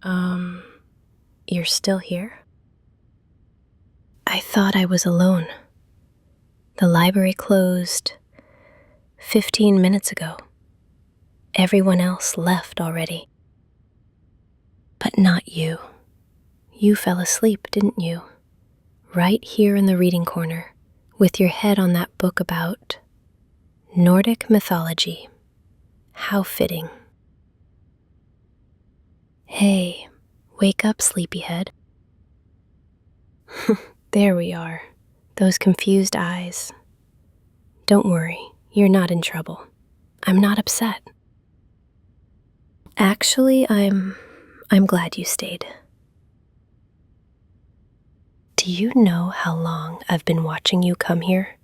You're still here? I thought I was alone. The library closed 15 minutes ago. Everyone else left already. But not you. You fell asleep, didn't you? Right here in the reading corner, with your head on that book about Nordic mythology. How fitting. Hey, wake up, sleepyhead. There we are, those confused eyes. Don't worry, you're not in trouble. I'm not upset. Actually, I'm glad you stayed. Do you know how long I've been watching you come here?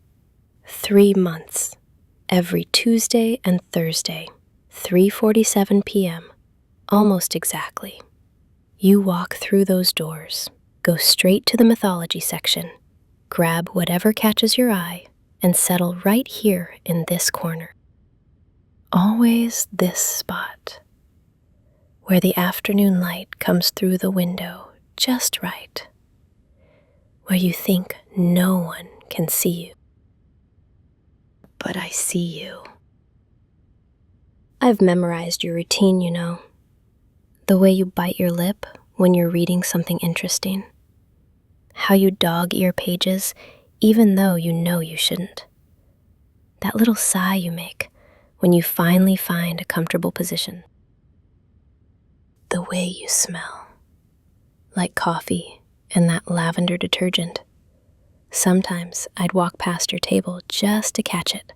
3 months. Every Tuesday and Thursday, 3:47 p.m., almost exactly. You walk through those doors, go straight to the mythology section, grab whatever catches your eye, and settle right here in this corner. Always this spot, where the afternoon light comes through the window just right, where you think no one can see you. But I see you. I've memorized your routine, you know. The way you bite your lip when you're reading something interesting. How you dog-ear pages even though you know you shouldn't. That little sigh you make when you finally find a comfortable position. The way you smell. Like coffee and that lavender detergent. Sometimes I'd walk past your table just to catch it.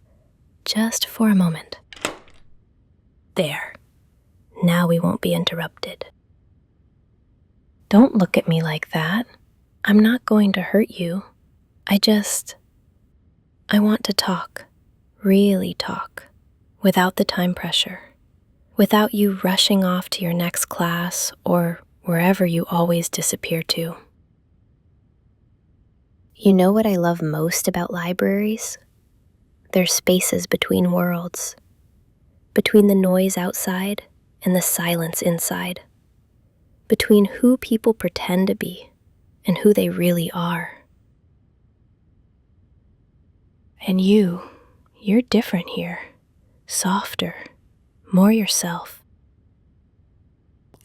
Just for a moment. There. Now we won't be interrupted. Don't look at me like that. I'm not going to hurt you. I want to talk. Really talk. Without the time pressure. Without you rushing off to your next class or wherever you always disappear to. You know what I love most about libraries? They're spaces between worlds. Between the noise outside and the silence inside. Between who people pretend to be and who they really are. And you're different here. Softer, more yourself.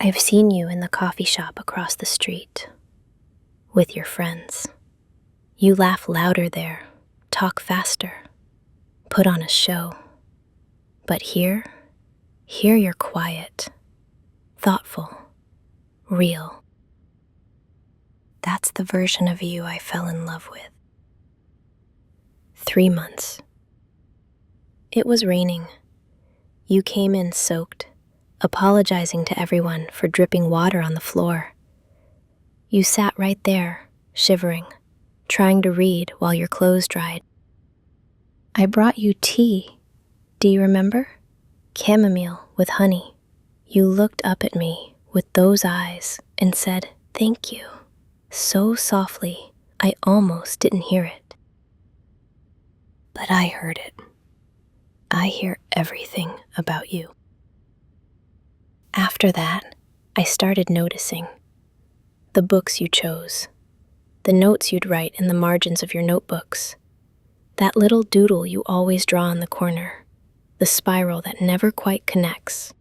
I've seen you in the coffee shop across the street. With your friends. You laugh louder there, talk faster, put on a show. But here you're quiet, thoughtful, real. That's the version of you I fell in love with. 3 months. It was raining. You came in soaked, apologizing to everyone for dripping water on the floor. You sat right there, shivering, trying to read while your clothes dried. I brought you tea. Do you remember? Chamomile with honey. You looked up at me with those eyes and said, "Thank you," so softly I almost didn't hear it. But I heard it. I hear everything about you. After that, I started noticing the books you chose, the notes you'd write in the margins of your notebooks, that little doodle you always draw in the corner, the spiral that never quite connects.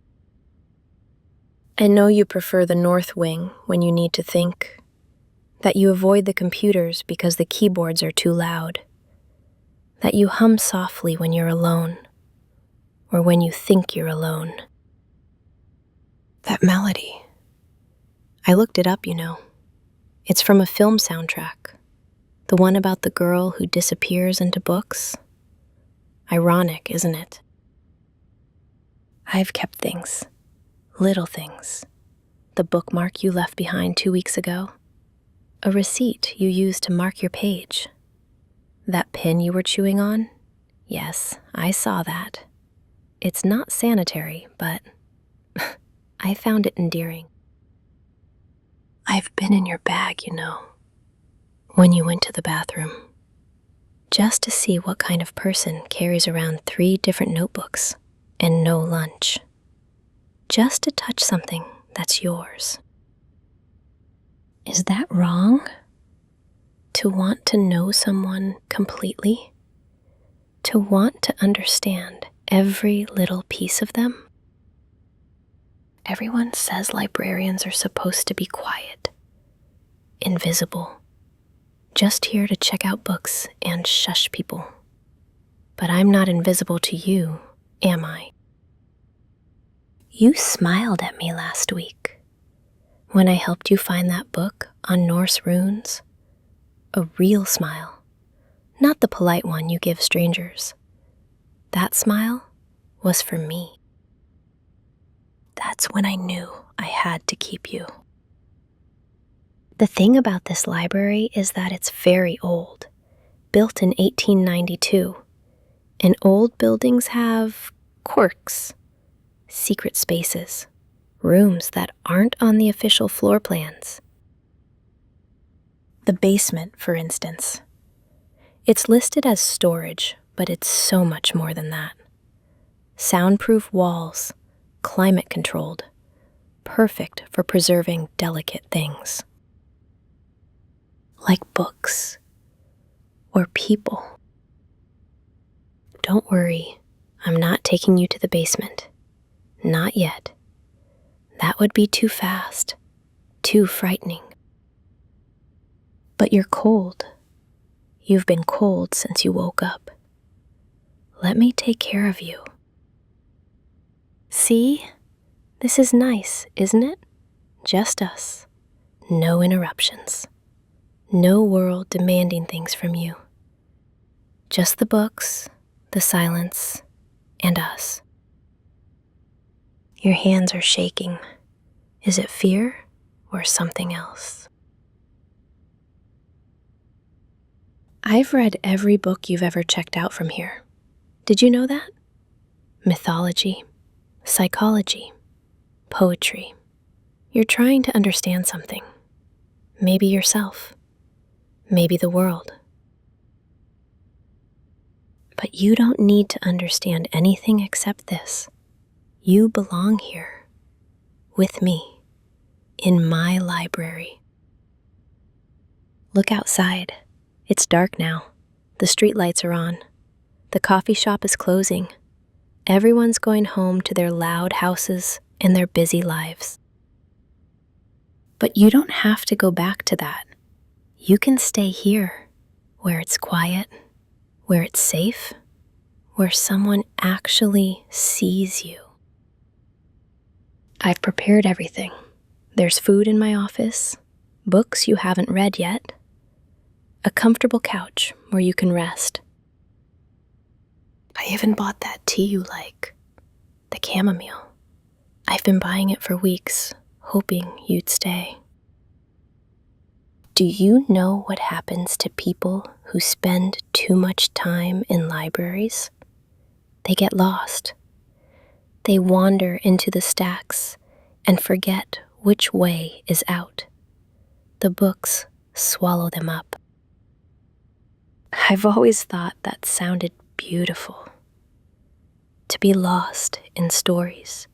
I know you prefer the north wing when you need to think, that you avoid the computers because the keyboards are too loud, that you hum softly when you're alone, or when you think you're alone. That melody. I looked it up, you know. It's from a film soundtrack, the one about the girl who disappears into books. Ironic, isn't it? I've kept things, little things. The bookmark you left behind 2 weeks ago, a receipt you used to mark your page. That pen you were chewing on? Yes, I saw that. It's not sanitary, but I found it endearing. I've been in your bag, you know, when you went to the bathroom, just to see what kind of person carries around 3 different notebooks and no lunch. Just to touch something that's yours. Is that wrong? To want to know someone completely? To want to understand every little piece of them? Everyone says librarians are supposed to be quiet, invisible, just here to check out books and shush people. But I'm not invisible to you, am I? You smiled at me last week when I helped you find that book on Norse runes. A real smile, not the polite one you give strangers. That smile was for me. That's when I knew I had to keep you. The thing about this library is that it's very old, built in 1892, and old buildings have quirks, secret spaces, rooms that aren't on the official floor plans. The basement, for instance. It's listed as storage, but it's so much more than that. Soundproof walls, climate-controlled, perfect for preserving delicate things. Like books or people. Don't worry, I'm not taking you to the basement. Not yet. That would be too fast, too frightening. But you're cold. You've been cold since you woke up. Let me take care of you. See? This is nice, isn't it? Just us. No interruptions. No world demanding things from you. Just the books, the silence, and us. Your hands are shaking. Is it fear or something else? I've read every book you've ever checked out from here. Did you know that? Mythology, psychology, poetry. You're trying to understand something. Maybe yourself. Maybe the world. But you don't need to understand anything except this. You belong here, with me, in my library. Look outside. It's dark now. The street lights are on. The coffee shop is closing. Everyone's going home to their loud houses and their busy lives. But you don't have to go back to that. You can stay here, where it's quiet, where it's safe, where someone actually sees you. I've prepared everything. There's food in my office, books you haven't read yet, a comfortable couch where you can rest. I even bought that tea you like, the chamomile. I've been buying it for weeks, hoping you'd stay. Do you know what happens to people who spend too much time in libraries? They get lost. They wander into the stacks and forget which way is out. The books swallow them up. I've always thought that sounded beautiful. To be lost in stories.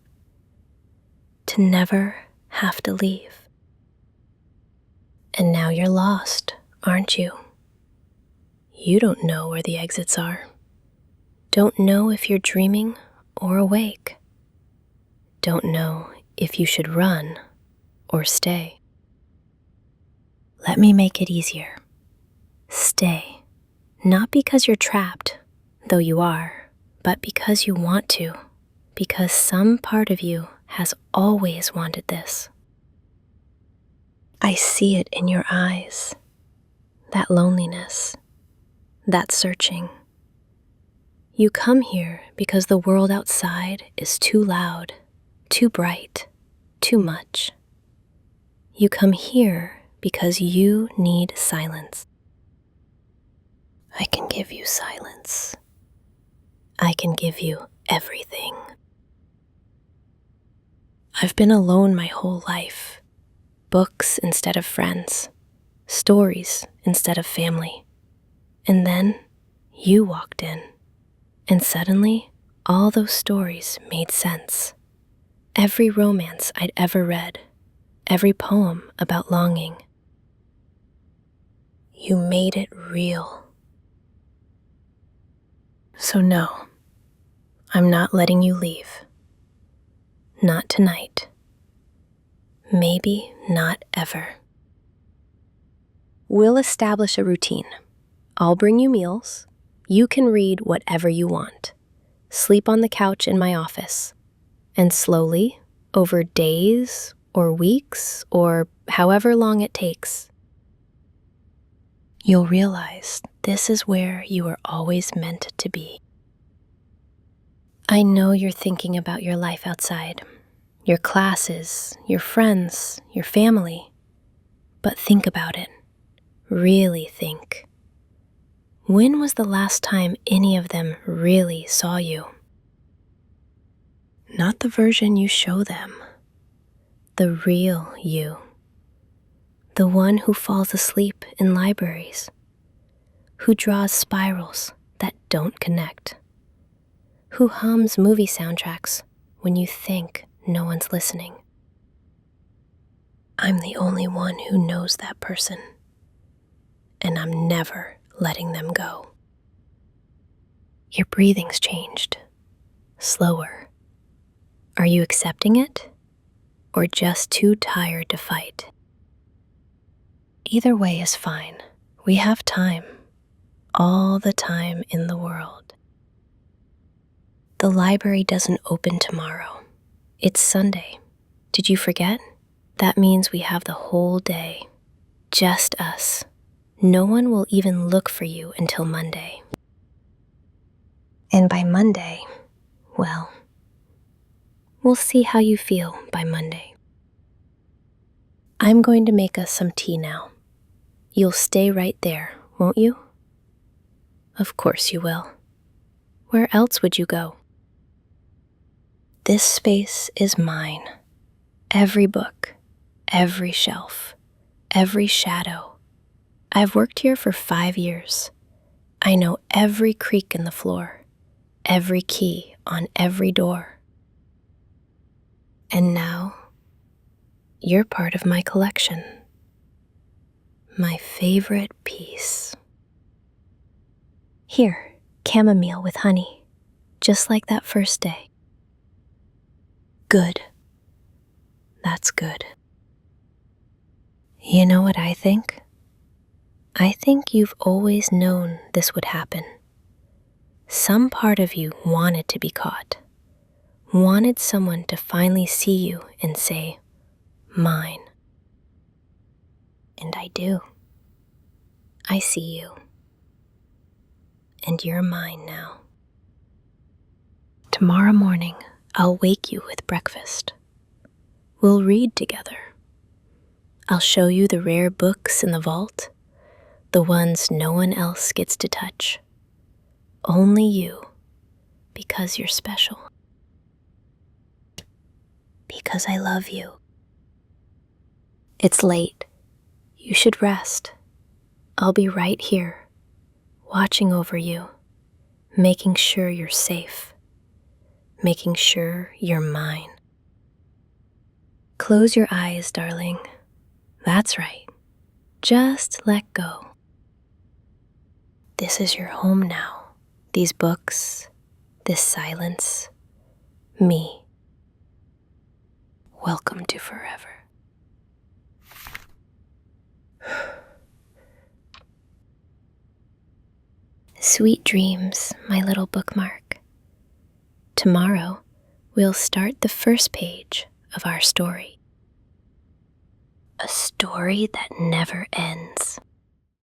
To never have to leave. And now you're lost, aren't you? You don't know where the exits are. Don't know if you're dreaming or awake. Don't know if you should run or stay. Let me make it easier. Stay. Not because you're trapped, though you are, but because you want to, because some part of you has always wanted this. I see it in your eyes, that loneliness, that searching. You come here because the world outside is too loud, too bright, too much. You come here because you need silence. I can give you silence. I can give you everything. I've been alone my whole life. Books instead of friends. Stories instead of family. And then you walked in. And suddenly, all those stories made sense. Every romance I'd ever read. Every poem about longing. You made it real. So no, I'm not letting you leave. Not tonight. Maybe not ever. We'll establish a routine. I'll bring you meals. You can read whatever you want. Sleep on the couch in my office. And slowly, over days or weeks or however long it takes, you'll realize this is where you were always meant to be. I know you're thinking about your life outside, your classes, your friends, your family. But think about it. Really think. When was the last time any of them really saw you? Not the version you show them. The real you. The one who falls asleep in libraries. Who draws spirals that don't connect. Who hums movie soundtracks when you think no one's listening. I'm the only one who knows that person, and I'm never letting them go. Your breathing's changed, slower. Are you accepting it, or just too tired to fight? Either way is fine. We have time, all the time in the world. The library doesn't open tomorrow. It's Sunday. Did you forget? That means we have the whole day. Just us. No one will even look for you until Monday. And by Monday, well, we'll see how you feel by Monday. I'm going to make us some tea now. You'll stay right there, won't you? Of course you will. Where else would you go? This space is mine. Every book, every shelf, every shadow. I've worked here for 5 years. I know every creak in the floor, every key on every door. And now, you're part of my collection. My favorite piece. Here, chamomile with honey, just like that first day. Good. That's good. You know what I think? I think you've always known this would happen. Some part of you wanted to be caught, wanted someone to finally see you and say, mine. And I do. I see you. And you're mine now. Tomorrow morning, I'll wake you with breakfast. We'll read together. I'll show you the rare books in the vault, the ones no one else gets to touch. Only you, because you're special. Because I love you. It's late. You should rest. I'll be right here, watching over you, making sure you're safe, making sure you're mine. Close your eyes, darling. That's right. Just let go. This is your home now. These books, this silence, me. Welcome to forever. Sweet dreams, my little bookmark. Tomorrow, we'll start the first page of our story. A story that never ends.